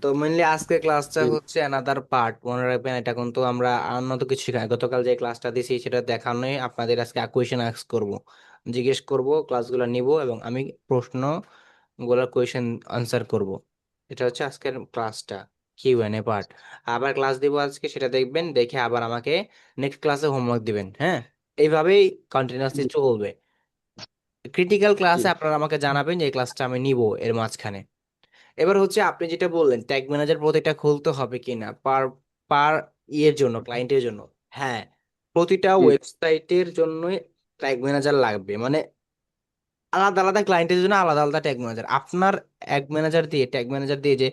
তো মেনলি আজকে ক্লাসটা হচ্ছে অ্যানাদার পার্ট, মনে রাখবেন। এটা কিন্তু আমরা উন্নত কিছু শিখাই, গতকাল যে ক্লাসটা দিছি সেটা দেখানোই আপনাদের আজকে কোয়েশ্চেন আস্ক করব, জিজ্ঞেস করব, ক্লাসগুলো নিব এবং আমি প্রশ্ন গুলোর কোয়েশ্চেন আনসার করব। এটা হচ্ছে আজকের ক্লাসটা, কিউ এন এ পার্ট। আবার ক্লাস দিব আজকে, সেটা দেখবেন, দেখে আবার আমাকে নেক্সট ক্লাসে হোমওয়ার্ক দিবেন। হ্যাঁ, এইভাবেই কন্টিনিউয়াসলি জি চলবে। ক্রিটিক্যাল জি ক্লাসে আপনারা আমাকে জানাবেন যে এই ক্লাসটা আমি নিব এর মাঝখানে। এবার হচ্ছে আপনি যেটা বললেন ট্যাগ ম্যানেজার প্রতিটা খুলতে হবে কিনা পার পার ইয়ের জন্য, ক্লায়েন্টের জন্য। হ্যাঁ, প্রতিটা জি ওয়েবসাইটের জন্যই ট্যাগ ম্যানেজার লাগবে। মানে আলাদা আলাদা ক্লায়েন্টের জন্য আলাদা আলাদা ট্যাগ ম্যানেজার। আপনার এক ম্যানেজার দিয়ে, ট্যাগ ম্যানেজার দিয়ে যে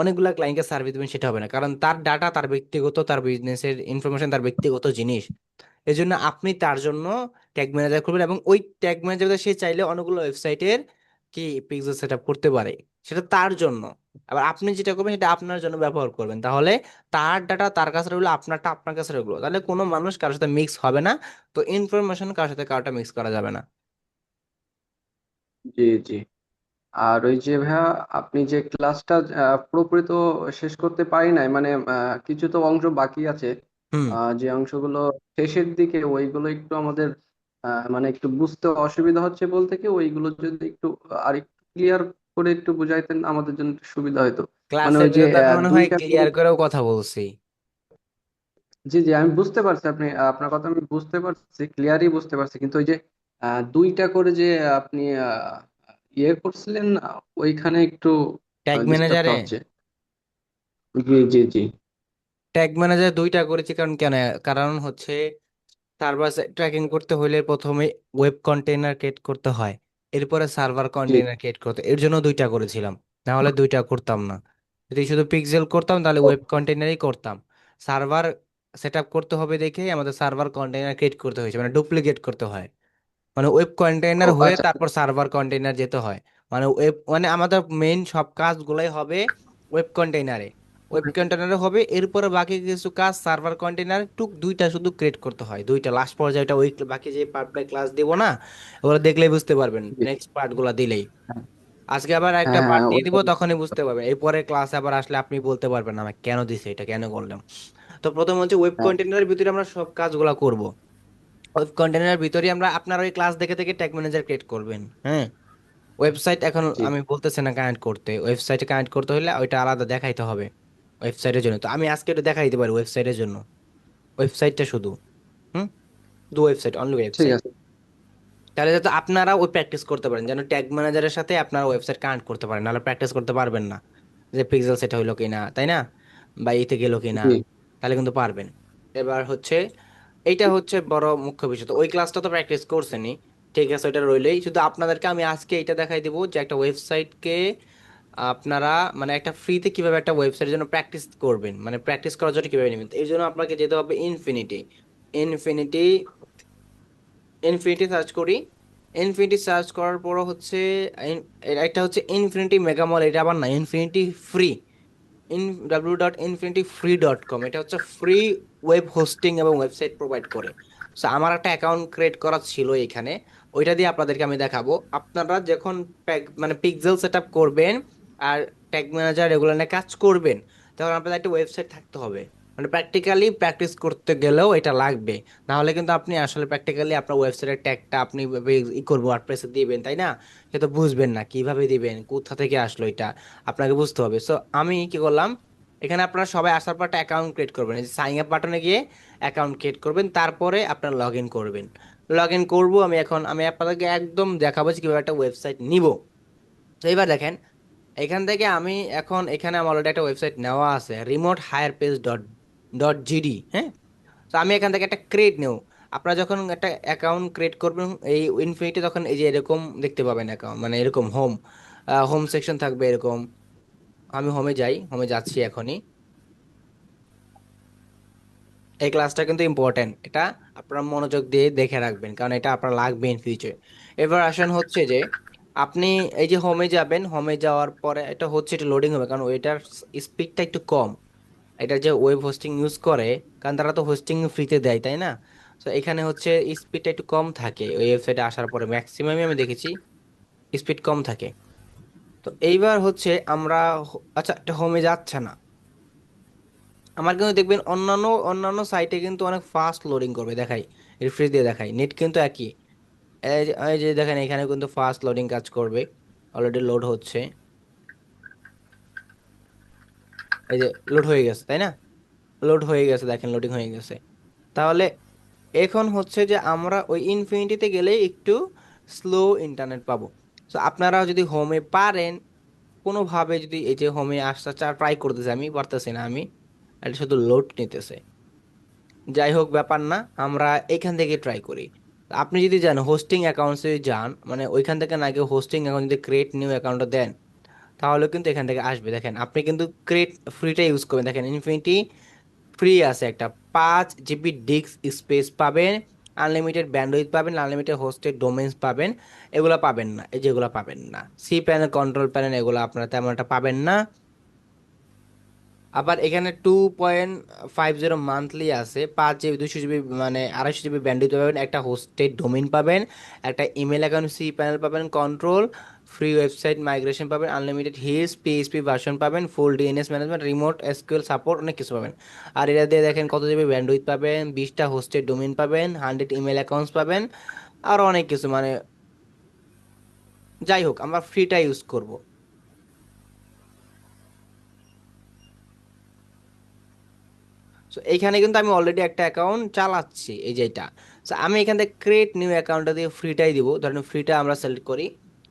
অনেকগুলা ক্লায়েন্টকে সার্ভিস দেবেন সেটা হবে না, কারণ তার ডাটা তার ব্যক্তিগত, তার বিজনেসের ইনফরমেশন তার ব্যক্তিগত জিনিস। এই জন্য আপনি তার জন্য ট্যাগ ম্যানেজার করবেন, এবং ওই ট্যাগ ম্যানেজার সে চাইলে অনেকগুলো ওয়েবসাইটের কি পিক্সেল সেট আপ করতে পারে, সেটা তার জন্য। আবার আপনি যেটা করবেন সেটা আপনার জন্য ব্যবহার করবেন, তাহলে তার ডাটা তার কাছে রইলো, আপনারটা আপনার কাছে রইলো, তাহলে কোনো মানুষ কারোর সাথে মিক্স হবে না। তো ইনফরমেশন কারোর সাথে কারোটা মিক্স করা যাবে না। জি জি। আর ওই যে ভাইয়া, আপনি যে ক্লাসটা পুরোপুরি তো শেষ করতে পারি নাই, মানে কিছু তো অংশ বাকি আছে। হুম। যে অংশগুলো শেষের দিকে ওইগুলো একটু আমাদের মানে একটু বুঝতে অসুবিধা হচ্ছে, বলতে কি ওইগুলো যদি একটু আর একটু ক্লিয়ার করে একটু বুঝাইতেন আমাদের জন্য একটু সুবিধা হতো। মানে ক্লাসের ওই যে ভিতরে তো আমি মনে হয় দুইটা করে। ক্লিয়ার করেও কথা বলছি। জি জি, আমি বুঝতে পারছি, আপনি আপনার কথা আমি বুঝতে পারছি, ক্লিয়ারই বুঝতে পারছি, কিন্তু ওই যে দুইটা করে যে আপনি ইয়ে করছিলেন, ওইখানে একটু ট্যাগ ডিস্টার্বটা ম্যানেজারে, হচ্ছে। জি জি জি ট্যাগ ম্যানেজার দুইটা করেছি কারণ কেন, কারণ হচ্ছে সার্ভার ট্র্যাকিং করতে হলে প্রথমে ওয়েব কন্টেইনার ক্রিয়েট করতে হয়, এরপরে সার্ভার জি। কন্টেইনার ক্রিয়েট করতে, এর জন্য দুইটা করেছিলাম। না হলে দুইটা করতাম না। যদি শুধু পিক্সেল করতাম তাহলে ও ওয়েব কন্টেইনারই করতাম। সার্ভার সেট আপ করতে হবে দেখে আমাদের সার্ভার কন্টেইনার ক্রিয়েট করতে হয়েছে, মানে ডুপ্লিকেট করতে হয়। মানে ওয়েব ও কন্টেইনার হয়ে আচ্ছা। তারপর সার্ভার কন্টেইনার যেতে হয়। মানে ওয়েব, মানে আমাদের মেইন সব কাজগুলাই হবে ওয়েব কন্টেইনারে। ওয়েব কন্টেইনারে হবে, এরপরে বাকি কিছু কাজ সার্ভার কন্টেইনার টুক দুইটা শুধু ক্রিয়েট করতে হয়, দুইটা লাস্ট পর্যায়েটা ওই বাকি যে পার্ট বাই ক্লাস দিব না, ওগুলো দেখলেই বুঝতে পারবেন জি। নেক্সট পার্ট গুলা দিলেই। আজকে আবার হ্যাঁ একটা পার্ট হ্যাঁ দিয়ে দিব, তখনই বুঝতে পারবেন। এরপরে ক্লাস আবার আসলে আপনি বলতে পারবেন না কেন দিছে এটা, কেন করলাম। তো প্রথম হচ্ছে ওয়েব হ্যাঁ কন্টেইনারের ভিতরে আমরা সব কাজগুলা করব। ওয়েব কন্টেনারের ভিতরে আমরা আপনার ওই ক্লাস দেখে দেখে ট্যাগ ম্যানেজার ক্রিয়েট করবেন। হ্যাঁ, ওয়েবসাইট এখন জি। আমি বলতেছি না কানেক্ট করতে, ওয়েবসাইটে কানেক্ট করতে হলে ওইটা আলাদা দেখাইতে হবে ওয়েবসাইটের জন্য। তো আমি আজকে এটা দেখাই দিতে পারি ওয়েবসাইটের জন্য, ওয়েবসাইটটা শুধু। হুম, দু ওয়েবসাইট, অনলি ঠিক ওয়েবসাইট। আছে। তাহলে যাতে আপনারা ওই প্র্যাকটিস করতে পারেন, যেন ট্যাগ ম্যানেজারের সাথে আপনারা ওয়েবসাইট কানেক্ট করতে পারেন, নাহলে প্র্যাকটিস করতে পারবেন না যে পিক্সেল সেট হইলো কিনা, তাই না, বা ইতে গেলো কিনা। জি তাহলে কিন্তু পারবেন। এবার হচ্ছে এইটা হচ্ছে বড় মুখ্য বিষয়। তো ওই ক্লাসটা তো প্র্যাকটিস করছেনই, ঠিক আছে, ওইটা রইলেই। শুধু আপনাদেরকে আমি আজকে এইটা দেখাই দিব যে একটা ওয়েবসাইটকে আপনারা, মানে একটা ফ্রিতে কিভাবে একটা ওয়েবসাইটের জন্য প্র্যাকটিস করবেন, মানে প্র্যাকটিস করার জন্য কিভাবে নেবেন। তো এই জন্য আপনাকে যেতে হবে ইনফিনিটি। ইনফিনিটি, ইনফিনিটি সার্চ করি। ইনফিনিটি সার্চ করার পর হচ্ছে একটা হচ্ছে ইনফিনিটি মেগামল, এটা আবার না, ইনফিনিটি ফ্রি। www.infinityfree.com, এটা হচ্ছে ফ্রি ওয়েব হোস্টিং এবং ওয়েবসাইট প্রোভাইড করে। সো আমার একটা অ্যাকাউন্ট ক্রিয়েট করা ছিল এখানে, ওইটা দিয়ে আপনাদেরকে আমি দেখাবো। আপনারা যখন মানে পিক্সেল সেট আপ করবেন আর ট্যাগ ম্যানেজার এগুলো নিয়ে কাজ করবেন, তখন আপনাদের একটা ওয়েবসাইট থাকতে হবে। মানে প্র্যাকটিক্যালি প্র্যাকটিস করতে গেলেও এটা লাগবে। না হলে কিন্তু আপনি আসলে প্র্যাকটিক্যালি আপনার ওয়েবসাইটের ট্যাগটা আপনি ই করবো ওয়ার্ডপ্রেসে দিবেন, তাই না, সে তো বুঝবেন না কিভাবে দিবেন, কোথা থেকে আসলো এটা, আপনাকে বুঝতে হবে। সো আমি কি করলাম, এখানে আপনারা সবাই আসার পর একটা অ্যাকাউন্ট ক্রিয়েট করবেন, এই যে সাইন আপ বাটনে গিয়ে অ্যাকাউন্ট ক্রিয়েট করবেন, তারপরে আপনারা লগ ইন করবেন। লগ ইন করবো আমি এখন, আমি আপনাদেরকে একদম দেখাবো যে কিভাবে একটা ওয়েবসাইট নিব। তো এবার দেখেন, এখান থেকে আমি এখন, এখানে আমার অলরেডি একটা ওয়েবসাইট নেওয়া আছে, remote hire page dot dot GD. হ্যাঁ, তো আমি এখান থেকে একটা ক্রিয়েট নেব। আপনারা যখন একটা অ্যাকাউন্ট ক্রিয়েট করবেন এই ইনফিনিটি, তখন এই যে এরকম দেখতে পাবেন অ্যাকাউন্ট, মানে এরকম হোম, হোম সেকশন থাকবে এরকম। আমি হোমে যাই, হোমে যাচ্ছি এখনই। এই ক্লাসটা কিন্তু ইম্পর্টেন্ট, এটা আপনারা মনোযোগ দিয়ে দেখে রাখবেন, কারণ এটা আপনার লাগবে ইন ফিউচার। এবার আসেন হচ্ছে যে আপনি এই যে হোমে যাবেন, হোমে যাওয়ার পরে এটা হচ্ছে এটা লোডিং হবে, কারণ ওইটার স্পিডটা একটু কম। এটা যে ওয়েব হোস্টিং ইউজ করে, কারণ তারা তো হোস্টিং ফ্রিতে দেয়, তাই না। তো এখানে হচ্ছে স্পিডটা একটু কম থাকে ওই ওয়েবসাইটে আসার পরে, ম্যাক্সিমামই আমি দেখেছি স্পিড কম থাকে। তো এইবার হচ্ছে আমরা আচ্ছা, এটা হোমে যাচ্ছে না আমার, কিন্তু দেখবেন অন্যান্য অন্যান্য সাইটে কিন্তু অনেক ফাস্ট লোডিং করবে, দেখাই রিফ্রেশ দিয়ে দেখাই, নেট কিন্তু একই। এই যে দেখেন এখানে কিন্তু ফাস্ট লোডিং কাজ করবে, অলরেডি লোড হচ্ছে, এই যে লোড হয়ে গেছে তাই না, লোড হয়ে গেছে, দেখেন লোডিং হয়ে গেছে। তাহলে এখন হচ্ছে যে আমরা ওই ইনফিনিটিতে গেলে একটু স্লো ইন্টারনেট পাবো। তো আপনারা যদি হোমে পারেন কোনোভাবে, যদি এই যে হোমে আসতে ট্রাই করতেছে, আমি পারতেছি না, আমি এটা শুধু লোড নিতেছে, যাই হোক ব্যাপার না, আমরা এখান থেকে ট্রাই করি। আপনি যদি যান হোস্টিং অ্যাকাউন্টসে যান, মানে ওইখান থেকে না গিয়ে হোস্টিং অ্যাকাউন্ট যদি ক্রিয়েট নিউ অ্যাকাউন্টটা দেন, তাহলে কিন্তু এখান থেকে আসবে। দেখেন আপনি কিন্তু ক্রিয়েট ফ্রিটা ইউজ করবেন, দেখেন ইনফিনিটি ফ্রি আছে একটা, 5 জিবি ডিস্ক স্পেস পাবেন, আনলিমিটেড ব্যান্ডউইথ পাবেন, আনলিমিটেড হোস্টেড ডোমেইনস পাবেন। এগুলা পাবেন না, এই যেগুলা পাবেন না, সি প্যানেল কন্ট্রোল প্যানেল এগুলো আপনারা তেমন একটা পাবেন না। আবার এখানে 2.50 মান্থলি আছে, 5 জিবি 200 জিবি মানে 250 জিবি ব্যান্ডউইথ পাবেন, একটা হোস্টেড ডোমেইন পাবেন, একটা ইমেল অ্যাকাউন্ট সি প্যানেল পাবেন কন্ট্রোল, ফ্রি ওয়েবসাইট মাইগ্রেশন পাবেন, আনলিমিটেড হিস পিএইচপি ভার্সন পাবেন, full DNS management, remote SQL support, অনেক কিছু পাবেন। আর এটা দিয়ে দেখেন কত জিবি ব্যান্ডউইথ পাবেন, 20টা হোস্টেড ডোমেইন পাবেন, 100 ইমেল অ্যাকাউন্টস পাবেন, আর অনেক কিছু মানে, যাই হোক আমরা ফ্রিটা ইউজ করব। সো এইখানে কিন্তু আমি অলরেডি একটা অ্যাকাউন্ট চালাচ্ছি, এই যে এটা। সো আমি এখান থেকে ক্রিয়েট নিউ অ্যাকাউন্টটা দিয়ে ফ্রিটাই দিব, ধরেন ফ্রিটা আমরা সিলেক্ট করি।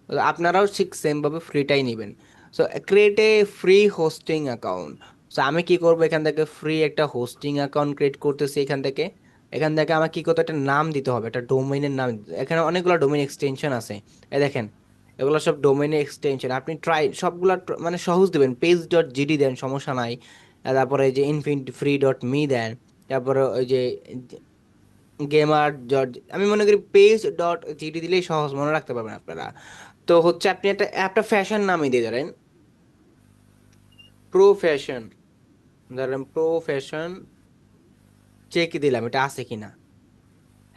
তো আপনারাও ঠিক সেম ভাবে ফ্রিটাই নেবেন। So create a free hosting account. So আমি কি করব, এখান থেকে ফ্রি একটা হোস্টিং অ্যাকাউন্ট ক্রিয়েট করতেছি, এখান থেকে আমার কি করতে, একটা নাম দিতে হবে, একটা ডোমেইনের নাম এখানে অনেকগুলো ডোমেইন এক্সটেনশন আছে, এই দেখেন এগুলো সব ডোমেইনের এক্সটেনশন, আপনি ট্রাই সবগুলা মানে সহজ দিবেন, পেজ.জিডি দেন সমস্যা নাই। তারপরে এই যে ইনফিনিটি ফ্রি ডট মি দেন, তারপরে ওই যে গেমার ডট, আমি মনে করি পেজ.জিডি দিলেই সহজ মনে রাখতে পারবেন আপনারা। তো হচ্ছে আপনি একটা ফ্যাশন নামই দিয়ে ধরেন, প্রো ফ্যাশন, ধরেন প্রো ফ্যাশন, চেক দিলাম এটা আছে কিনা,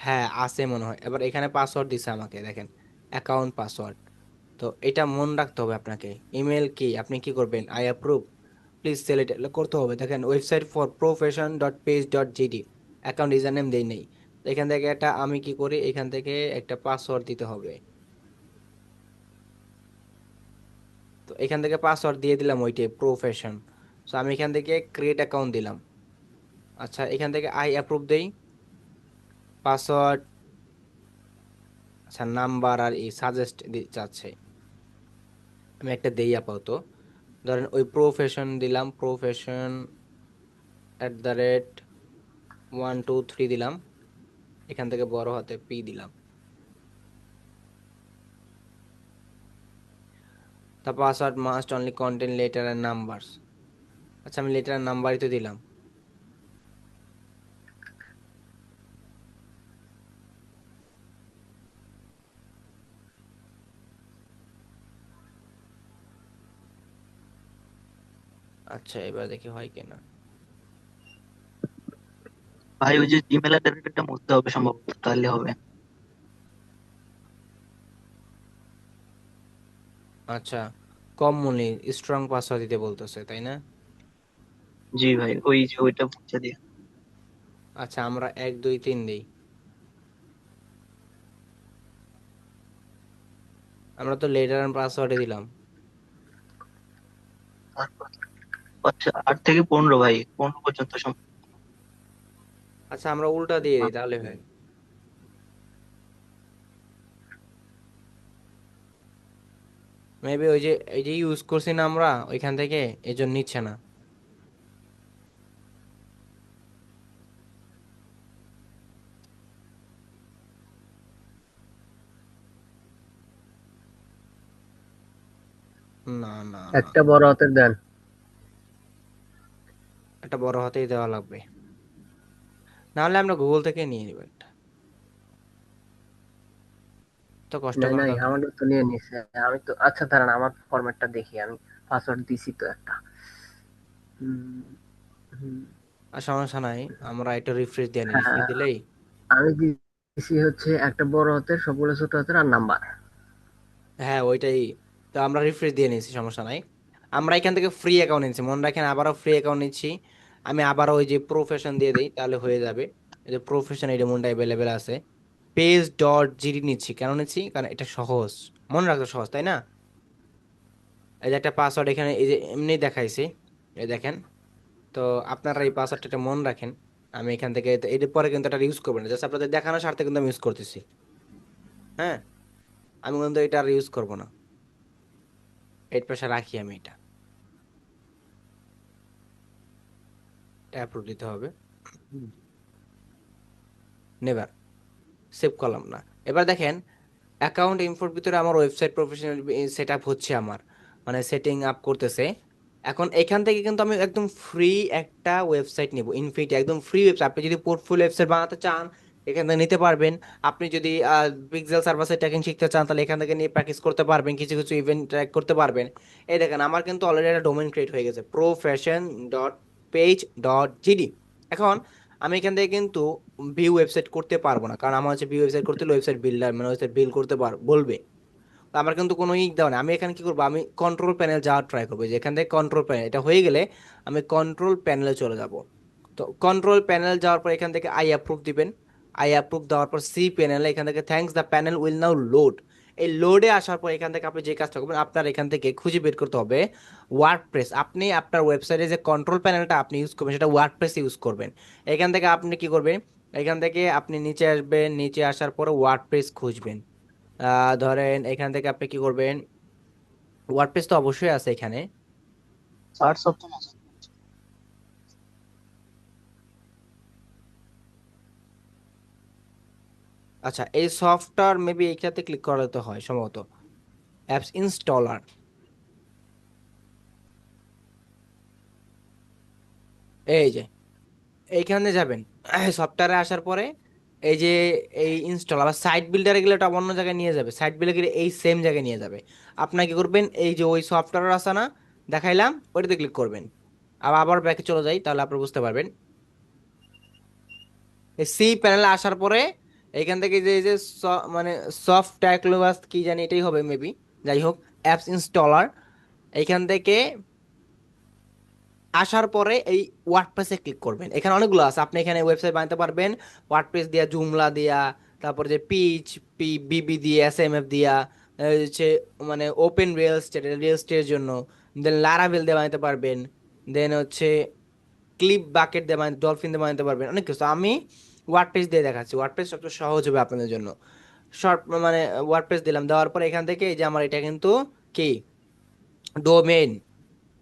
হ্যাঁ আছে মনে হয়। এবার এখানে পাসওয়ার্ড দিছে আমাকে, দেখেন অ্যাকাউন্ট পাসওয়ার্ড। তো এটা মনে রাখতে হবে আপনাকে। ইমেল কি, আপনি কি করবেন, আই অ্যাপ্রুভ প্লিজ সিলেক্ট করতে হবে। দেখেন website for profession dot page dot GD, account user name দেই নেই। তো এখান থেকে একটা আমি কি করি, এখান থেকে একটা পাসওয়ার্ড দিতে হবে। তো এখান থেকে পাসওয়ার্ড দিয়ে দিলাম ওইটাই প্রফেশন। সো আমি এখান থেকে ক্রিয়েট অ্যাকাউন্ট দিলাম। আচ্ছা এখান থেকে আই অ্যাপ্রুভ দেই, পাসওয়ার্ড, আচ্ছা নাম্বার আর এই সাজেস্ট চাচ্ছে, আমি একটা দেই আপাতত। ধরেন ওই প্রফেশন দিলাম, প্রফেশন @123 দিলাম, এখান থেকে বড় হাতে পি দিলাম। The password must only contain letter and numbers, আচ্ছা আমি লেটার এন্ড নাম্বারই তো দিলাম। আচ্ছা এবার দেখি হয় কিনা। ভাই ওই যে জিমেল অ্যাড্রেসটা মুছতে হবে সম্ভবত, তাহলে হবে। আচ্ছা, কম মূল্যে স্ট্রং পাসওয়ার্ড দিতে বলতেছে তাই না? জি ভাই, ওই যে ওইটা মুছে দিয়ে। আচ্ছা আমরা 1 2 3 দিই, আমরা তো লেটার এন্ড পাসওয়ার্ডে দিলাম। তারপর আচ্ছা 8 থেকে 15 ভাই, 15 পর্যন্ত আচ্ছা আমরা উল্টা দিয়ে দিই তাহলে হয়। মেবি ওই যে এই যে ইউজ করছি না আমরা ওইখান থেকে, এই জন্য নিচ্ছে না। না না না, একটা বড় হাতের দেন। একটা বড় হাতেই দেওয়া লাগবে, নাহলে আমরা গুগল থেকে নিয়ে নিব একটা, তো কষ্ট নাই করা নাই, দরকার নেই। আমারও তো নিয়ে নিছে। আমি তো আচ্ছা দাঁড়ান, আমার ফরম্যাটটা দেখি। আমি পাসওয়ার্ড দিছি তো একটা। হুম, হুম, আর সমস্যা নাই, আমরা এটা রিফ্রেশ দিয়ে নিই, রিফ্রেশ হ্যাঁ, দিলেই। আমি দিছি হচ্ছে একটা বড় হাতের, সবগুলো ছোট হাতের আর নাম্বার। হ্যাঁ ওইটাই, তো আমরা রিফ্রেশ দিয়ে নিয়েছি, সমস্যা নাই। আমরা এখান থেকে ফ্রি অ্যাকাউন্ট নিচ্ছি, মনে রাখেন আবারও ফ্রি অ্যাকাউন্ট নিচ্ছি। আমি আবারও ওই যে প্রফেশন দিয়ে দিই, তাহলে হয়ে যাবে। এই যে প্রফেশন এই মনটা অ্যাভেলেবেল আছে। পেজ ডট জিডি নিচ্ছি, কেন নিচ্ছি? কারণ এটা সহজ, মনে রাখতে সহজ, তাই না? এই যে একটা পাসওয়ার্ড এখানে এই যে এমনি দেখাইছি, এই দেখেন। তো আপনারা এই পাসওয়ার্ডটা একটা মনে রাখেন। আমি এখান থেকে এর পরে কিন্তু এটা ইউজ করবেন না, জাস্ট আপনাদের দেখানোর স্বার্থে কিন্তু আমি ইউজ করতেছি। হ্যাঁ, আমি কিন্তু এটা আর ইউজ করবো না। এইট পাশে রাখি আমি এটা, অ্যাপ্রুভ দিতে হবে। নেভার, সেভ করলাম না। এবার দেখেন অ্যাকাউন্ট ইনফোর ভিতরে আমার ওয়েবসাইট প্রফেশনাল সেট আপ হচ্ছে, আমার মানে সেটিং আপ করতেছে। এখন এখান থেকে কিন্তু আমি একদম ফ্রি একটা ওয়েবসাইট নিব, ইনফিনিটি একদম ফ্রি ওয়েবসাইট। আপনি যদি পোর্টফোলিও ওয়েবসাইট বানাতে চান এখান থেকে নিতে পারবেন। আপনি যদি পিক্সেল সার্ভার সাইড ট্র্যাকিং শিখতে চান তাহলে এখান থেকে নিয়ে প্র্যাকটিস করতে পারবেন, কিছু কিছু ইভেন্ট ট্র্যাক করতে পারবেন। এই দেখেন আমার কিন্তু অলরেডি একটা ডোমেইন ক্রিয়েট হয়ে গেছে, profession.page.gd। এখন আমি এখান থেকে কিন্তু ভিউ ওয়েবসাইট করতে পারবো না, কারণ আমার হচ্ছে ভিউ ওয়েবসাইট করতে হলে ওয়েবসাইট বিল্ডার মানে ওয়েবসাইট বিল্ড করতে বলবে। তো আমার কিন্তু কোনো দেওয়া নেই। আমি এখানে কি করবো, আমি কন্ট্রোল প্যানেল যাওয়ার ট্রাই করবো, যে এখান থেকে কন্ট্রোল প্যানেল এটা হয়ে গেলে আমি কন্ট্রোল প্যানেলে চলে যাব। তো কন্ট্রোল প্যানেল যাওয়ার পর এখান থেকে আই অ্যাপ্রুভ দিবেন। আই অ্যাপ্রুভ দেওয়ার পর সি প্যানেলে এখান থেকে thanks the panel will now load. এই লোডে আসার পর এখান থেকে আপনি যে কাজটা করবেন, আপনার এখান থেকে খুঁজে বের করতে হবে ওয়ার্ডপ্রেস। আপনি আপনার ওয়েবসাইটে যে কন্ট্রোল প্যানেলটা আপনি ইউজ করবেন সেটা ওয়ার্ডপ্রেস ইউজ করবেন। এখান থেকে আপনি কি করবেন, এখান থেকে আপনি নিচে আসবেন, নিচে আসার পরে ওয়ার্ডপ্রেস খুঁজবেন। ধরেন এখান থেকে আপনি কি করবেন, ওয়ার্ডপ্রেস তো অবশ্যই আছে এখানে। সার্চ অপশন আছে। আচ্ছা, এই সফটওয়্যার মেবি এইটাতে ক্লিক করাতে হয় সম্ভবত, অ্যাপস ইনস্টলার। এই যে এইখানে যাবেন, সফটওয়্যারে আসার পরে এই যে এই ইনস্টল, আবার সাইট বিল্ডারে গেলে এটা অন্য জায়গায় নিয়ে যাবে, সাইট বিল্ডারে গেলে এই সেম জায়গায় নিয়ে যাবে। আপনার কি করবেন, এই যে ওই সফটওয়্যার আছে না দেখাইলাম, ওইটাতে ক্লিক করবেন। আবার আবার ব্যাকে চলে যাই, তাহলে আপনি বুঝতে পারবেন। এই সি প্যানেলে আসার পরে এইখান থেকে যে এই যে মানে সফট ট্যাকলোবাস কি জানি এটাই হবে মেবি, যাই হোক, অ্যাপস ইনস্টলার। এইখান থেকে আসার পরে এই ওয়ার্ডপ্রেসে ক্লিক করবেন। এখানে অনেকগুলো আছে, আপনি এখানে ওয়েবসাইট বানাতে পারবেন ওয়ার্ডপ্রেস দিয়া, জুমলা দিয়া, তারপর যে পিচ বিবি দিয়ে, এসএমএফ দিয়া, হচ্ছে মানে ওপেন রিয়েল স্টেটের জন্য। দেন লারাভেল দিয়ে বানাতে পারবেন। দেন হচ্ছে ক্লিপ বাকেট দিয়ে বানাতে, ডলফিন দিয়ে বানাতে পারবেন, অনেক কিছু। আমি ওয়ার্ডপ্রেস দিয়ে দেখাচ্ছি, ওয়ার্ডপ্রেস সবচেয়ে সহজ হবে আপনাদের জন্য। শর্ট মানে ওয়ার্ডপ্রেস দিলাম, দেওয়ার পর এখান থেকে এই যে আমার এটা কিন্তু কি ডোমেইন।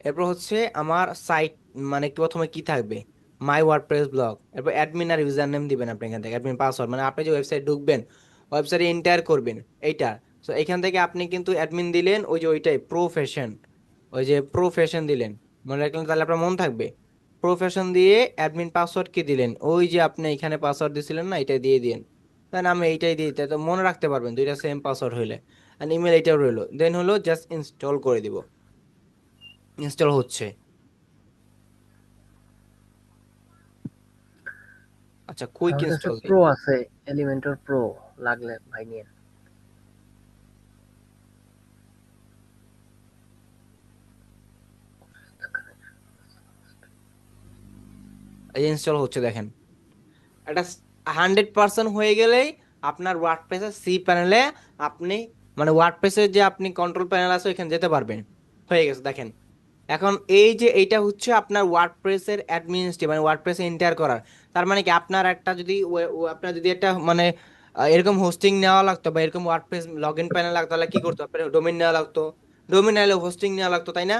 এরপর হচ্ছে আমার সাইট, মানে কি প্রথমে কি থাকবে, মাই ওয়ার্ডপ্রেস ব্লগ। এরপর অ্যাডমিন আর ইউজার নেম দিবেন আপনি এখান থেকে, অ্যাডমিন পাসওয়ার্ড মানে আপনি যে ওয়েবসাইট ঢুকবেন, ওয়েবসাইটে এন্টার করবেন এইটা। তো এখান থেকে আপনি কিন্তু অ্যাডমিন দিলেন, ওই যে ওইটাই প্রফেশন, ওই যে প্রফেশন দিলেন, মনে রাখলেন তাহলে আপনার মন থাকবে। প্রফেশন দিয়ে অ্যাডমিন পাসওয়ার্ড কি দিলেন, ওই যে আপনি এখানে পাসওয়ার্ড দিছিলেন না, এটা দিয়ে দিন। দেন আমি এইটাই দিই, তাই তো মনে রাখতে পারবেন, দুইটা সেম পাসওয়ার্ড হইলে। আর ইমেল এইটাও রইলো, দেন হলো জাস্ট ইনস্টল করে দিব। ইনস্টল হচ্ছে। আচ্ছা, কুইক আমার কাছে ইনস্টল দেই। প্রো আছে, এলিমেন্টর প্রো, লাগলে ভাই নিয়ে। এই ইনস্টল হচ্ছে দেখেন, এটা 100% হয়ে গেলেই আপনার ওয়ার্ডপ্রেসের সি প্যানেলে আপনি মানে ওয়ার্ডপ্রেসের যে আপনি কন্ট্রোল প্যানেল আছে ওইখানে যেতে পারবেন। হয়ে গেছে দেখেন। এখন এই যে এইটা হচ্ছে আপনার ওয়ার্ডপ্রেসের অ্যাডমিনিস্ট্রেটিভ, মানে ওয়ার্ডপ্রেসে এন্টার করার। তার মানে কি, আপনার একটা যদি আপনার যদি একটা মানে এরকম হোস্টিং নেওয়া লাগতো বা এরকম ওয়ার্ডপ্রেস লগ ইন প্যানেল লাগতো, তাহলে কি করতো, আপনার ডোমেইন নেওয়া লাগতো, ডোমেইন নিলে হোস্টিং নেওয়া লাগতো, তাই না?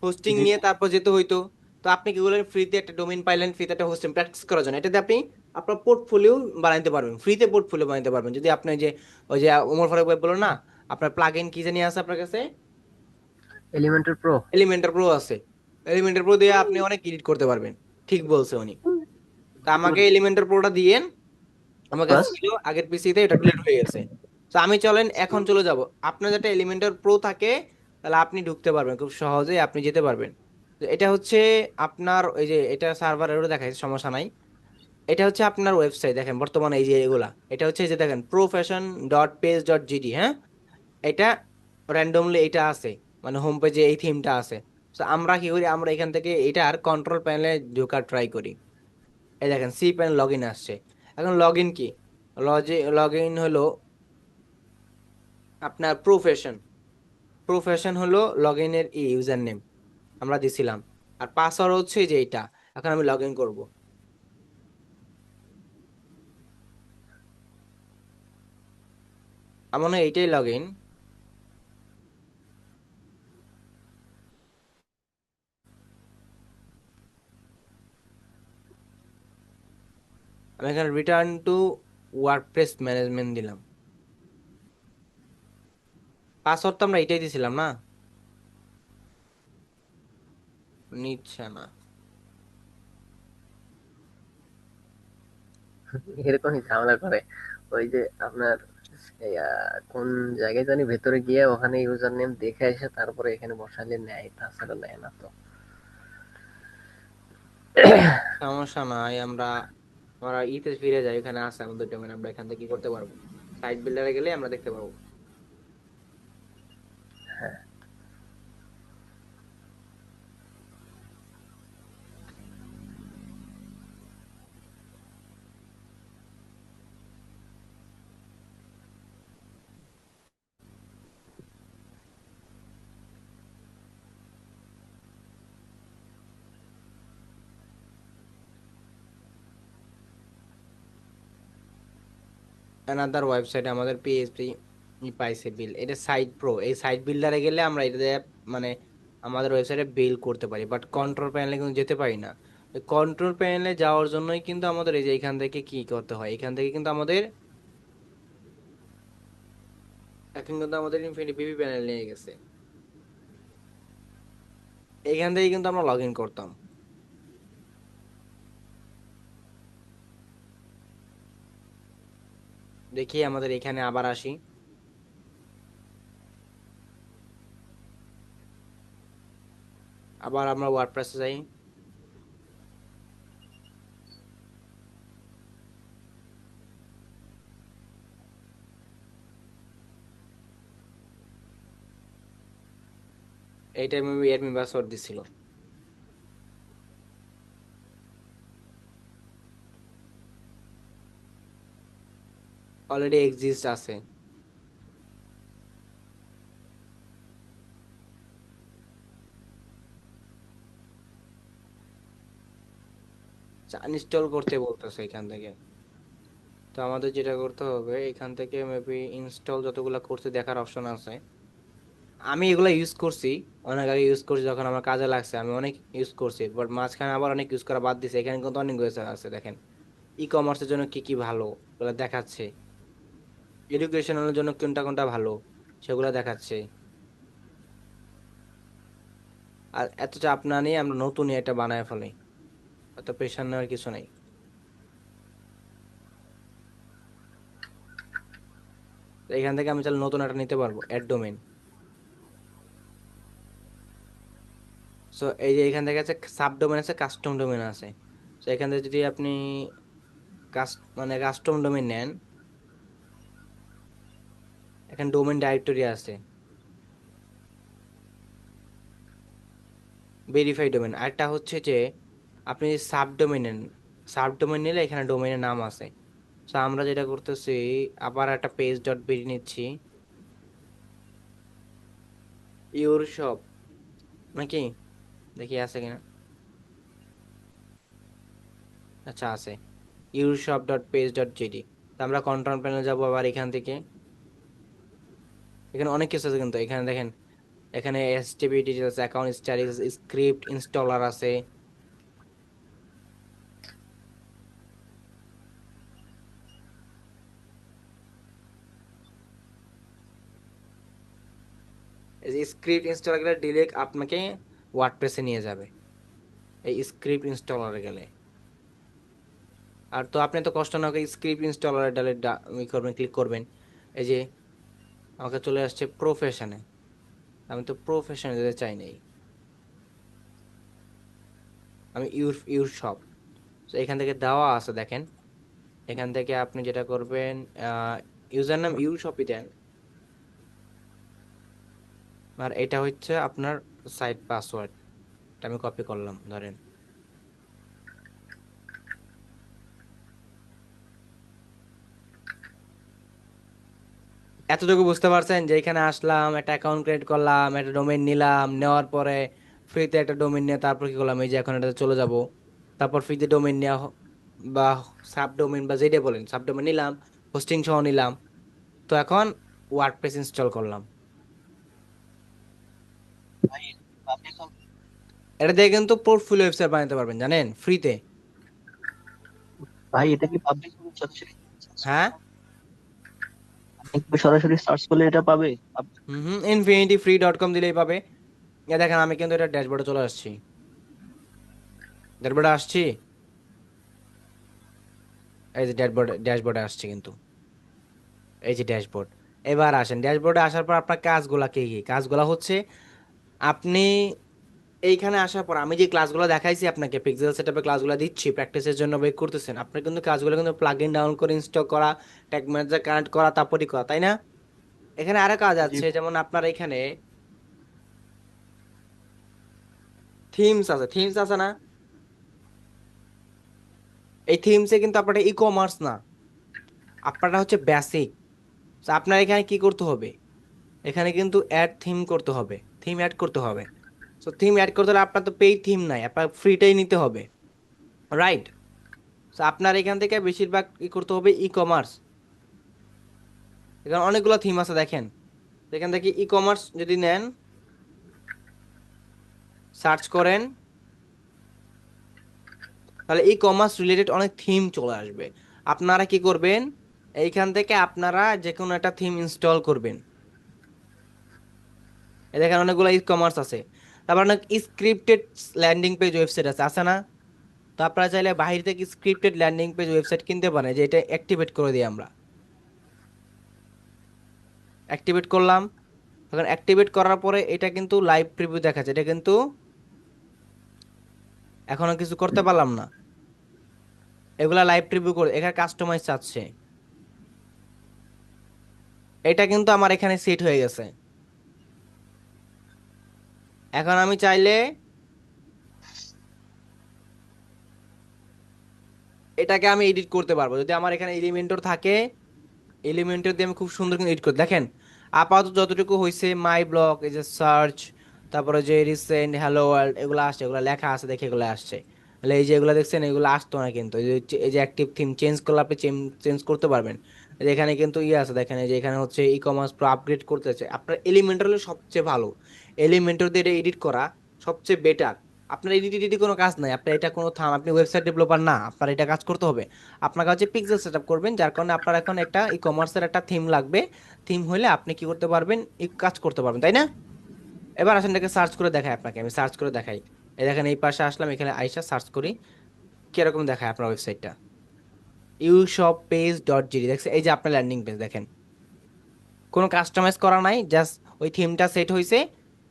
হোস্টিং জি নিয়ে তারপর যেতে হইতো। তো আপনি কি করলেন, ফ্রিতে একটা ডোমেইন পাইলেন, ফ্রিতে একটা হোস্টিং প্র্যাকটিস করার জন্য, এটাতে আপনি আপনার পোর্টফোলিও বানাইতে পারবেন, ফ্রিতে পোর্টফোলিও বানাইতে পারবেন। যদি আপনি ওই যে ওমর ফারুক ভাই বললো না, আপনার প্লাগ ইন কি জানি আছে আপনার কাছে, এলিমেন্টর প্রো। এলিমেন্টার প্রো আছে, এলিমেন্টার প্রো দিয়ে আপনি অনেক এডিট করতে পারবেন। ঠিক বলছে উনি। তা আমাকে এলিমেন্টার প্রোটা দিয়েন, আমার কাছে বাস। ছিল আগের পিসিতে, এটা ডিলিট হয়ে গেছে। তো আমি চলেন এখন চলে যাব, আপনার যাতে এলিমেন্টার প্রো থাকে তাহলে আপনি ঢুকতে পারবেন খুব সহজে, আপনি যেতে পারবেন। তো এটা হচ্ছে আপনার ওই যে এটা সার্ভারেরও দেখাচ্ছে, সমস্যা নাই। এটা হচ্ছে আপনার ওয়েবসাইট, দেখেন বর্তমানে এই যে এগুলা, এটা হচ্ছে এই যে দেখেন profession.page.gd। হ্যাঁ, এটা র্যান্ডমলি এটা আছে, মানে হোম পেজে এই থিমটা আছে। তো আমরা কি করি, আমরা এখান থেকে এটার কন্ট্রোল প্যানেলে ঢোকার ট্রাই করি। এই দেখেন সি প্যানেল লগ ইন আসছে। এখন লগ ইন কি, লগ ইন হলো আপনার প্রফেশন। প্রফেশন হলো লগ ইনের ইউজার নেম আমরা দিছিলাম, আর পাসওয়ার্ড হচ্ছে যে এটা। এখন আমি লগ ইন করবো, আমার মনে হয় এইটাই লগ ইন। আমি এখানে রিটার্ন টু ওয়ার্ডপ্রেস ম্যানেজমেন্ট দিলাম। পাসওয়ার্ড তো আমরা এটাই দিছিলাম না, নিচ্ছে না। এরকমই ঝামেলা করে। ওই যে আপনার কোন জায়গায় জানি ভেতরে গিয়ে ওখানে ইউজার নেম দেখে এসে তারপরে এখানে বসালে নেয়, তাছাড়া নেয় না তো। সমস্যা নাই, আমরা আমরা ইতে ফিরে যাই, এখানে আছে আমাদের ডোমেন, আমরা এখান থেকে কি করতে পারবো, সাইট বিল্ডারে গেলে আমরা দেখতে পারবো। অ্যানাদার ওয়েবসাইটে আমাদের পিএইচপি পাইছে বিল, এটা সাইট প্রো। এই সাইট বিল্ডারে গেলে আমরা এটা দিয়ে মানে আমাদের ওয়েবসাইটে বিল করতে পারি, বাট কন্ট্রোল প্যানেলে কিন্তু যেতে পারি না। কন্ট্রোল প্যানেলে যাওয়ার জন্যই কিন্তু আমাদের এই যে এখান থেকে কি করতে হয়, এখান থেকে কিন্তু আমাদের এখন কিন্তু আমাদের ইনফিনিটি পিভি প্যানেল নিয়ে গেছে। এখান থেকে কিন্তু আমরা লগ ইন করতাম। দেখি আমাদের এখানে আবার আসি, আবার আমরা ওয়ার্ডপ্রেসে যাই। এইটা মেবি এডমিন পাসওয়ার্ড দিছিল। অলরেডি এক্সিস্ট আছে। ইনস্টল করতে বলতেছে এখান থেকে। তো আমাদের যেটা করতে হবে, এখান থেকে মেবি ইনস্টল যতগুলো করতে দেখার অপশন আছে। আমি এগুলা ইউজ করছি, অনেক আগে ইউজ করছি যখন আমার কাজে লাগছে, আমি অনেক ইউজ করছি, বাট মাঝখানে আবার অনেক ইউজ করা বাদ দিছে। এখানে কিন্তু অনেক ওয়েবসাইট আছে দেখেন, ই কমার্সের জন্য কি কি ভালো ওগুলো দেখাচ্ছে, এডুকেশনের জন্য কোনটা কোনটা ভালো সেগুলো দেখাচ্ছে। আর এত চাপ না নিয়ে আমরা নতুন এটা বানায় ফেলি, এত প্রেশার নেওয়ার কিছু নাই। তো এখান থেকে আমি চাইলে নতুন একটা নিতে পারবো, অ্যাড ডোমেন। সো এই যে এখান থেকে আছে সাব ডোমেন আছে, কাস্টম ডোমেন আছে। তো এখান থেকে যদি আপনি মানে কাস্টম ডোমেন নেন, এখানে ডোমেন ডাইরেক্টরি আছে, ভেরিফাই ডোমেন। আরেকটা হচ্ছে যে আপনি সাব ডোমেন নেন, সাব ডোমেন নিলে এখানে ডোমেনের নাম আছে। তো আমরা যেটা করতেছি, আবার একটা পেজ ডট বিডি নিচ্ছি, ইউর শপ নাকি, দেখি আছে কিনা। আচ্ছা আছে, your shop dot page dot GD. তো আমরা কন্ট্রোল প্যানেল যাবো আবার এখান থেকে। এখানে অনেক কিছু আছে কিন্তু, এখানে দেখেন, এখানে STP details, account status, script installer আছে। এই যে স্ক্রিপ্ট ইনস্টলার গেলে ডিরেক্ট আপনাকে ওয়ার্ডপ্রেসে নিয়ে যাবে, এই স্ক্রিপ্ট ইনস্টলারে গেলে। আর তো আপনি তো কষ্ট না করে স্ক্রিপ্ট ইনস্টলারে করবেন, ক্লিক করবেন। এই যে আমাকে চলে আসছে প্রফেশনে, আমি তো প্রফেশনে যেতে চাই নাই, আমি ইউর ইউর শপ। তো এখান থেকে দেওয়া আছে দেখেন, এখান থেকে আপনি যেটা করবেন, ইউজার নাম ইউর শপই দেন। আর এটা হচ্ছে আপনার সাইট পাসওয়ার্ড, আমি কপি করলাম ধরেন। এতটুকু বুঝতে পারছেন যে এখানে আসলাম, একটা অ্যাকাউন্ট ক্রিয়েট করলাম, একটা ডোমেইন নিলাম, নেওয়ার পরে ফ্রিতে একটা ডোমেইন নিয়ে তারপর কি করলাম, এই যে এখন এটাতে চলে যাব, তারপর ফ্রিতে ডোমেইন নেওয়া বা সাব ডোমেইন বা যেটা বলেন সাব ডোমেইন নিলাম, হোস্টিং সহ নিলাম। তো এখন ওয়ার্ডপ্রেস ইনস্টল করলাম। ভাই পাবলিক হবে? এটা দিয়ে কিন্তু পোর্টফোলিও ওয়েবসাইট বানাতে পারবেন জানেন, ফ্রিতে। ভাই এটা কি পাবলিক হবে? সরাসরি সার্চ হ্যাঁ, সরাসরি সার্চ করলে এটা পাবে? হুম, infinityfree.com দিলেই পাবে। এ দেখেন আমি কিন্তু এটা ড্যাশবোর্ডে চলে আসছি, ড্যাশবোর্ডে আসছি, এই যে ড্যাশবোর্ডে আসছি কিন্তু, এই যে ড্যাশবোর্ড। এবার আসেন, ড্যাশবোর্ডে আসার পর আপনার কাজগুলা কি কি, কাজগুলা হচ্ছে আপনি এইখানে আসার পর আমি যে ক্লাসগুলো দেখাইছি আপনাকে, পিক্সেল সেটআপে ক্লাসগুলো দিচ্ছি প্র্যাকটিসের জন্য বেক করতেছেন, আপনার কিন্তু কাজগুলো কিন্তু প্লাগইন ডাউন করে ইনস্টল করা, ট্যাগ ম্যানেজার কানেক্ট করা, তারপরই করা, তাই না? এখানে আরো কাজ জি আছে, যেমন আপনার এখানে থিমস আছে না? এই থিমসে কিন্তু আপনার ই কমার্স না, আপনারটা হচ্ছে বেসিক। আপনার এখানে কি করতে হবে, এখানে কিন্তু অ্যাড থিম করতে হবে, থিম অ্যাড করতে হবে। তো থিম অ্যাড করতে হলে আপনার তো পেইড থিম নাই, আপনার ফ্রিটাই নিতে হবে, রাইট? তো আপনার এখান থেকে বেশিরভাগ ই করতে হবে ই কমার্স। এখানে অনেকগুলো থিম আছে দেখেন, এখান থেকে ই কমার্স যদি নেন, সার্চ করেন, তাহলে ই কমার্স রিলেটেড অনেক থিম চলে আসবে। আপনারা কি করবেন, এইখান থেকে আপনারা যে কোনো একটা থিম ইনস্টল করবেন। এই দেখেন অনেকগুলো ই কমার্স আছে। তারপর অনেক স্ক্রিপ্টেড ল্যান্ডিং পেজ ওয়েবসাইট আছে না? তো আপনারা চাইলে বাইরে থেকে স্ক্রিপ্টেড ল্যান্ডিং পেজ ওয়েবসাইট কিনতে পারেন, যে এটা অ্যাক্টিভেট করে দিই আমরা। অ্যাক্টিভেট করলাম, এখন অ্যাক্টিভেট করার পরে এটা কিন্তু লাইভ প্রিভিউ দেখাচ্ছে, এটা কিন্তু এখনো কিছু করতে পারলাম না। এগুলা লাইভ প্রিভিউ করে এখানে কাস্টমাইজ চাচ্ছে, এটা কিন্তু আমার এখানে সেট হয়ে গেছে। এখন আমি চাইলে এটাকে আমি এডিট করতে পারবো, যদি আমার এখানে এলিমেন্টর থাকে, এলিমেন্টর দিয়ে আমি খুব সুন্দর করে এডিট করি। দেখেন আপাতত যতটুকু হয়েছে, মাই ব্লগ, এই যে সার্চ, তারপরে যে রিসেন্ট, হ্যালো ওয়ার্ল্ড, এগুলো আসছে, এগুলো লেখা আছে দেখে এগুলো আসছে। তাহলে এই যে এগুলো দেখছেন, এগুলো আসতো না কিন্তু, এই যে অ্যাক্টিভ থিম চেঞ্জ করলে আপনি চেঞ্জ করতে পারবেন। এই যে এখানে কিন্তু ইয়ে আছে দেখেন, এই যে এখানে হচ্ছে ই কমার্স প্রো আপগ্রেড করতে চাই, আপনার এলিমেন্টর হলো সবচেয়ে ভালো, এলিমেন্টর দিয়ে এডিট করা সবচেয়ে বেটার। আপনার এডিট কোনো কাজ নাই, আপনার এটা কোনো থাম, আপনি ওয়েবসাইট ডেভেলপার না, আপনার এটা কাজ করতে হবে। আপনার কাছে পিক্সেল সেটআপ করবেন, যার কারণে আপনার এখন একটা ই কমার্সের একটা থিম লাগবে। থিম হলে আপনি কি করতে পারবেন, এই কাজ করতে পারবেন, তাই না? এবার আসেন এটাকে সার্চ করে দেখাই আপনাকে, আমি সার্চ করে দেখাই। এই দেখেন এই পাশে আসলাম, এখানে আইসা সার্চ করি, কিরকম দেখায় আপনার ওয়েবসাইটটা, ushopPage.gd দেখছেন, এই যে আপনার ল্যান্ডিং পেজ দেখেন, কোনো কাস্টমাইজ করা নাই, জাস্ট ওই থিমটা সেট হয়েছে।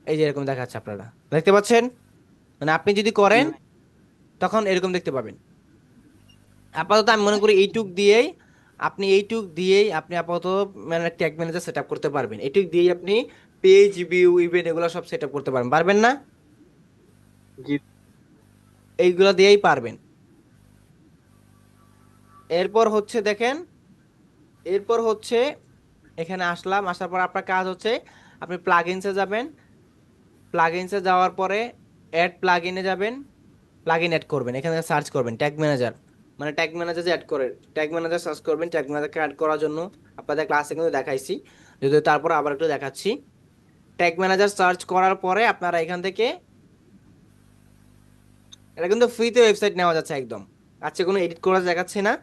এই যে এরকম দেখাচ্ছে, আপনারা দেখতে পাচ্ছেন, মানে আপনি যদি জি করেন ভাই। তখন এরকম দেখতে পাবেন। আপাতত আমি মনে করি এইটুক দিয়েই আপনি আপাতত মানে ট্যাগ ম্যানেজার সেট আপ করতে পারবেন, এইটুক দিয়েই আপনি পেজ ভিউ ইভেন্ট এগুলো সব সেট আপ করতে পারবেন, পারবেন না? জি এইগুলো দিয়েই পারবেন। এরপর হচ্ছে দেখেন, এরপর হচ্ছে এখানে আসলাম, আসার পর আপনার কাজ হচ্ছে আপনি প্লাগইনসে যাবেন, প্লাগইনসে যাওয়ার পরে অ্যাড প্লাগইনে যাবেন, প্লাগইন অ্যাড করবেন, এখানে সার্চ করবেন ট্যাগ ম্যানেজার, মানে ট্যাগ ম্যানেজার যে অ্যাড করেন, ট্যাগ ম্যানেজার সার্চ করবেন, ট্যাগ ম্যানেজারকে অ্যাড করার জন্য আপনাদের ক্লাসে কিন্তু দেখাইছি, যদি তারপর আবার একটু দেখাচ্ছি। ট্যাগ ম্যানেজার সার্চ করার পরে আপনারা এখান থেকে, এটা কিন্তু ফ্রিতে ওয়েবসাইট নেওয়া যাচ্ছে একদম, আজকে কোনো এডিট করা দেখাচ্ছে না,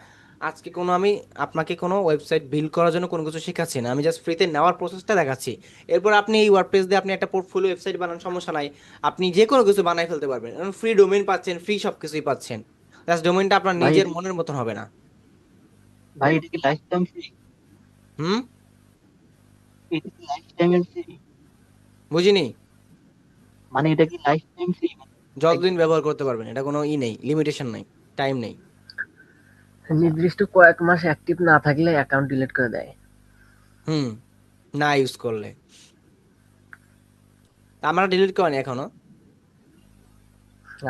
আজকে কোনো আমি আপনাকে কোনো ওয়েবসাইট বিল্ড করার জন্য কোনো কিছু শেখাচ্ছি না, আমি জাস্ট ফ্রিতে নেওয়ার প্রসেসটা দেখাচ্ছি। এরপর আপনি এই ওয়ার্ডপ্রেস দিয়ে আপনি একটা পোর্টফোলিও ওয়েবসাইট বানান, সমস্যা নাই, আপনি যে কোনো কিছু বানাই ফেলতে পারবেন, কারণ ফ্রি ডোমেইন পাচ্ছেন, ফ্রি সব কিছুই পাচ্ছেন, জাস্ট ডোমেইনটা আপনার ভাই নিজের এটা মনের মতন হবে না। ভাই এটা কি লাইফ টাইম ফ্রি? হুম, এটা কি লাইফ টাইমের ফ্রি? বুঝিনি? মানে এটা কি লাইফ টাইম ফ্রি? যতদিন একদম ব্যবহার করতে পারবেন, এটা কোনো ই নেই, লিমিটেশন নেই, টাইম নেই। নির্দিষ্ট কয়েক মাস অ্যাক্টিভ না থাকলে অ্যাকাউন্ট ডিলিট করে দেয়। হুম, না ইউজ করলে। আমরা ডিলিট করিনি এখনো।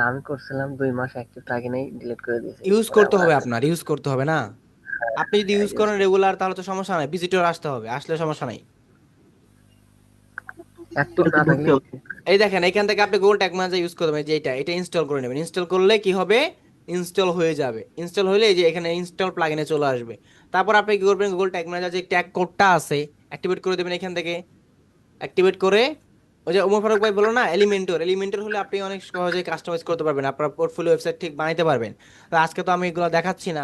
আমি করছিলাম 2 মাস অ্যাক্টিভ থাকে নাই, ডিলিট করে দিয়েছি, ইউজ পরে করতে আবার হবে, আছে। আপনার ইউজ করতে হবে না। আপনি যদি ইউজ ইউজ করেন রেগুলার তাহলে তো সমস্যা নাই, ভিজিটর আসতে হবে, আসলে সমস্যা নাই। অ্যাক্টিভ ওটা না ঢুকতে থাকলে। হবে। এই দেখেন এখান থেকে আপনি গুগল ট্যাগ ম্যানেজার ইউজ করবেন, যে এটা ইনস্টল করে নেবেন। ইনস্টল করলে কি হবে, ইনস্টল হয়ে যাবে। ইনস্টল হলে এই যে এখানে ইনস্টল প্লাগইনে চলে আসবে। তারপর আপনি কি করবেন, গুগল ট্যাগ ম্যানেজার যে ট্যাগ কোডটা আছে অ্যাক্টিভেট করে দেবেন এখান থেকে। অ্যাক্টিভেট করে ওই যে ওমর ফারুক ভাই বললো না, এলিমেন্টর, এলিমেন্টর হলে আপনি অনেক সহজে কাস্টমাইজ করতে পারবেন, আপনার পোর্টফোলিও ওয়েবসাইট ঠিক বানাইতে পারবেন। তো আজকে তো আমি এগুলো দেখাচ্ছি না,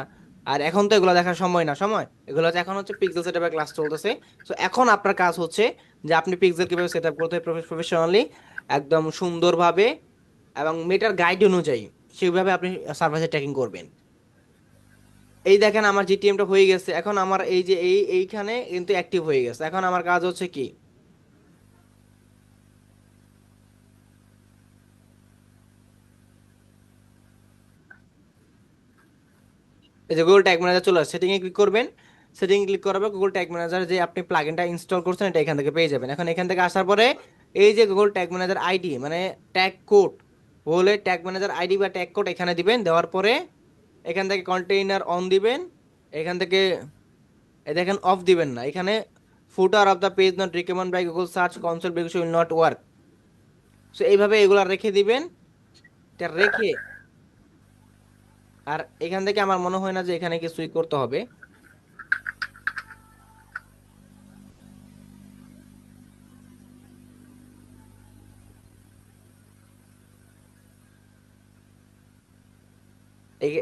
আর এখন তো এগুলো দেখার সময় না, সময় এগুলো হচ্ছে এখন হচ্ছে পিক্সেল সেটআপের ক্লাস চলতেছে। তো এখন আপনার কাজ হচ্ছে যে আপনি পিক্সেল কিভাবে সেটআপ করতে হয় প্রফেশনালি, একদম সুন্দরভাবে এবং মেটার গাইড অনুযায়ী সেইভাবে আপনি সার্ভাইসে ট্র্যাকিং করবেন। এই দেখেন আমার জিটিএমটা হয়ে গেছে, এখন আমার এই যে এইখানে কিন্তু অ্যাক্টিভ হয়ে গেছে। এখন আমার কাজ হচ্ছে কি, এই যে গুগল ট্যাগ ম্যানেজার চলে আসছে, সেটিং এ ক্লিক করবেন। সেটিং ক্লিক করার পর গুগল ট্যাগ ম্যানেজার যে আপনি প্লাগইনটা ইনস্টল করছেন এটা এখান থেকে পেয়ে যাবেন। এখন এখান থেকে আসার পরে এই যে গুগল ট্যাগ ম্যানেজার আইডি মানে ট্যাগ কোড, বলে ট্যাগ ম্যানেজার আইডি বা ট্যাগ কোড এখানে দিবেন। দেওয়ার পরে এখান থেকে কন্টেইনার অন দিবেন। এখান থেকে এই দেখেন অফ দিবেন না, এখানে footer of the page not recommend by Google search console because will not work. So এইভাবে এগুলা রেখে দিবেন। এটা রেখে আর এখান থেকে আমার মনে হয় না যে এখানে কিছুই করতে হবে।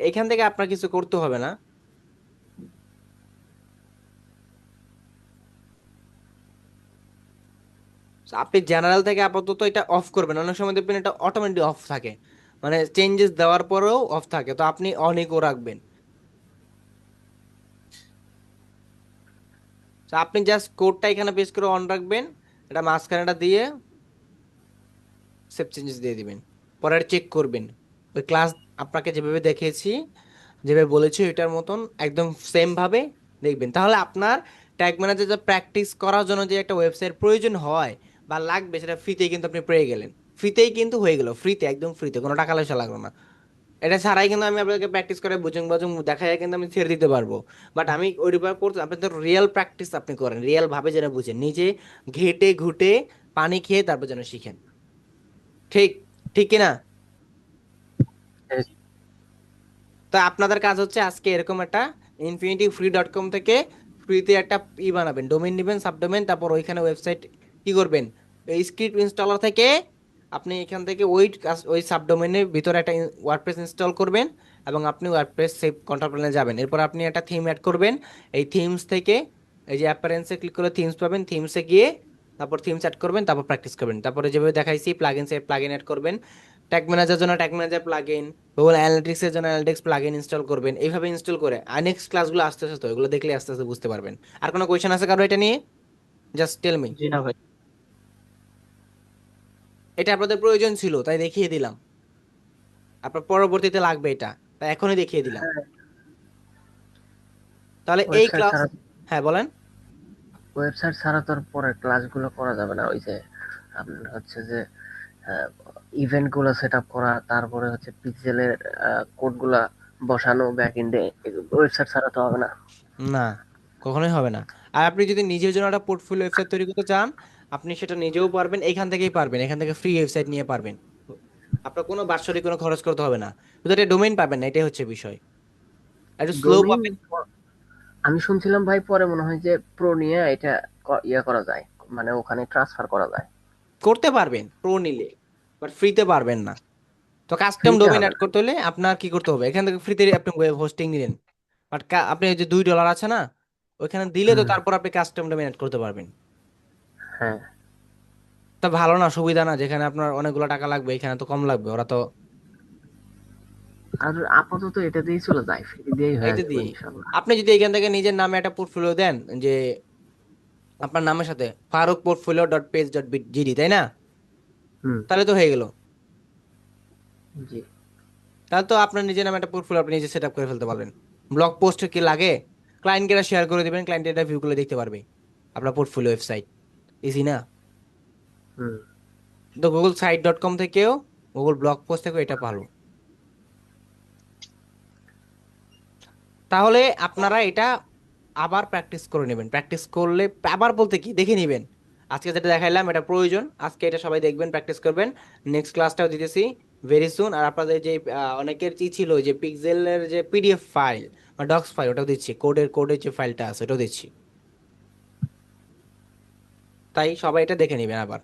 এখান থেকে আপনার কিছু করতে হবে না। So, আপনি জেনারেল থেকে আপাতত এটা অফ করবেন। অনেক সময় দেখবেন এটা অটোমেটিক অফ থাকে, মানে চেঞ্জেস দেওয়ার পরেও অফ থাকে, তো আপনি অনই করে রাখবেন। So, আপনি জাস্ট কোডটা এখানে পেস্ট করে অন রাখবেন, এটা মাঝখানেটা দিয়ে সেভ চেঞ্জেস দিয়ে দিবেন। পরে চেক করবেন ওই ক্লাস আপনাকে যেভাবে দেখিয়েছি, যেভাবে বলেছি এটার মতন একদম সেম ভাবে দেখবেন। তাহলে আপনার ট্যাগ ম্যানেজার যে প্র্যাকটিস করার জন্য যে একটা ওয়েবসাইট প্রয়োজন হয় বা লাগবে, সেটা ফ্রিতেই কিন্তু আপনি পেয়ে গেলেন। ফ্রিতেই কিন্তু হয়ে গেল, ফ্রিতে, একদম ফ্রিতে, কোনো টাকা পয়সা লাগলো না। এটা ছাড়াই কিন্তু আমি আপনাকে প্র্যাকটিস করে বুঝুং বাজুং দেখায় কিন্তু আমি ছেড়ে দিতে পারবো। বাট আমি ওই ব্যাপার করতে, আপনি তো রিয়েল প্র্যাকটিস আপনি করেন, রিয়েল ভাবে যেন বুঝেন, নিজে ঘেটে ঘুটে পানি খেয়ে তারপর যেন শিখেন। ঠিক, ঠিক কিনা? তো আপনাদের কাজ হচ্ছে আজকে এরকম একটা infinityfree.com থেকে ফ্রিতে একটা বানাবেন, ডোমেইন নেবেন, সাবডোমেইন, তারপর ওইখানে ওয়েবসাইট কি করবেন, এই স্ক্রিপ্ট ইনস্টলার থেকে আপনি এখান থেকে ওই সাবডোমেইনের ভিতরে একটা ওয়ার্ডপ্রেস ইনস্টল করবেন এবং আপনি ওয়ার্ডপ্রেস সেভ কন্ট্রোল প্যানেলে যাবেন। এরপর আপনি একটা থিম অ্যাড করবেন। এই থিমস থেকে এই যে অ্যাপারেন্সে ক্লিক করে থিমস পাবেন, থিমসে গিয়ে তারপর থিমস অ্যাড করবেন, তারপর প্র্যাকটিস করবেন। তারপরে যেভাবে দেখাইছি প্লাগইন অ্যাড করবেন, ট্যাগ ম্যানেজার জন্য tag manager plugin, Google analytics এর জন্য অ্যানালিটিক্স প্লাগইন ইনস্টল করবেন। এইভাবে ইনস্টল করে আর নেক্সট ক্লাসগুলো আস্তে আস্তে, তো এগুলো দেখলে আস্তে আস্তে বুঝতে পারবেন। আর কোনো কোয়েশ্চেন আছে কারো এটা নিয়ে? Just tell me. জি না ভাই। এটা আপনাদের প্রয়োজন ছিল তাই দেখিয়ে দিলাম, আপনার পরবর্তীতে লাগবে এটা তাই এখনই দেখিয়ে দিলাম। তাহলে এই ওয়েবসাইট ক্লাস, ছাড়া হ্যাঁ বলেন। ওয়েবসাইট ছাড়া তো আর পরে ক্লাসগুলো করা যাবে না। ওই যে আপনার হচ্ছে যে ইভেন্ট গুলো সেট আপ করা, তারপরে হচ্ছে পিক্সেলের কোড গুলা বসানো ব্যাক এন্ডে, ওয়েবসাইট ছাড়া তো হবে না। না, কখনোই হবে না। আর আপনি যদি নিজের জন্য একটা পোর্টফোলিও ওয়েবসাইট তৈরি করতে চান, আপনি সেটা নিজেও পারবেন, এখান থেকেই পারবেন, এখান থেকে ফ্রি ওয়েবসাইট নিয়ে পারবেন। আপনার কোনো বাৎসরিক কোনো খরচ করতে হবে না, শুধু একটা ডোমেইন পাবেন না, এটাই হচ্ছে বিষয়। একটু স্লো ডোমেইন পাবেন। আমি শুনছিলাম ভাই, পরে মনে হয় যে প্রো নিয়ে এটা ইয়া করা যায়, মানে ওখানে ট্রান্সফার করা যায়। করতে পারবেন প্রো নিলে, বাট ফ্রিতে পারবেন না। তো কাস্টম ফ্রিতে ডোমেইন হবে অ্যাড না। করতে হলে আপনার কি করতে হবে, এখান থেকে ফ্রিতে আপনি ওয়েব হোস্টিং নিলেন, বাট আপনি ওই যে $2 আছে না, ওইখানে দিলে তো হুম, তারপর আপনি কাস্টম ডোমেইন অ্যাড করতে পারবেন। হ্যাঁ। তা ভালো না, সুবিধা না, যেখানে আপনার অনেকগুলো টাকা লাগবে এখানে তো কম লাগবে, ওরা তো আর আপাতত এটা দিয়েই চলে যায়, ফ্রি দিয়েই হয়ে এইটা যাবে দিয়ে। ইনশাল্লাহ। আপনি যদি এখান থেকে নিজের নামে একটা পোর্টফোলিও দেন, যে আপনার নামের সাথে Farooq portfolio dot page dot GD, তাই না? হুম। তাহলে তো হয়ে গেল। জি। তাহলে তো আপনার নিজের নামে একটা পোর্টফোলিও আপনি নিজে সেট আপ করে ফেলতে পারবেন। ব্লগ পোস্ট কি লাগে, ক্লায়েন্টকে শেয়ার করে দিবেন, ক্লায়েন্ট এটা ভিউ করে দেখতে পারবে আপনার পোর্টফোলিও ওয়েবসাইট। ইজি না? হুম। তো গুগল সাইট ডট কম থেকেও গুগল ব্লগ পোস্ট থেকেও এটা ভালো। তাহলে আপনারা এটা আবার প্র্যাকটিস করে নেবেন। প্র্যাকটিস করলে আবার বলতে কি দেখে নেবেন। আজকে যেটা দেখাইলাম এটা প্রয়োজন, আজকে এটা সবাই দেখবেন, প্র্যাকটিস করবেন। নেক্সট ক্লাসটাও দিতেছি ভেরি সুন। আর আপনাদের যে অনেকের কি ছিল যে পিক্সেলের যে পিডিএফ ফাইল বা ডক্স ফাইল, ওটাও দিচ্ছি, কোডের যে ফাইলটা আছে ওটাও দিচ্ছি। তাই সবাই এটা দেখে নেবেন আবার।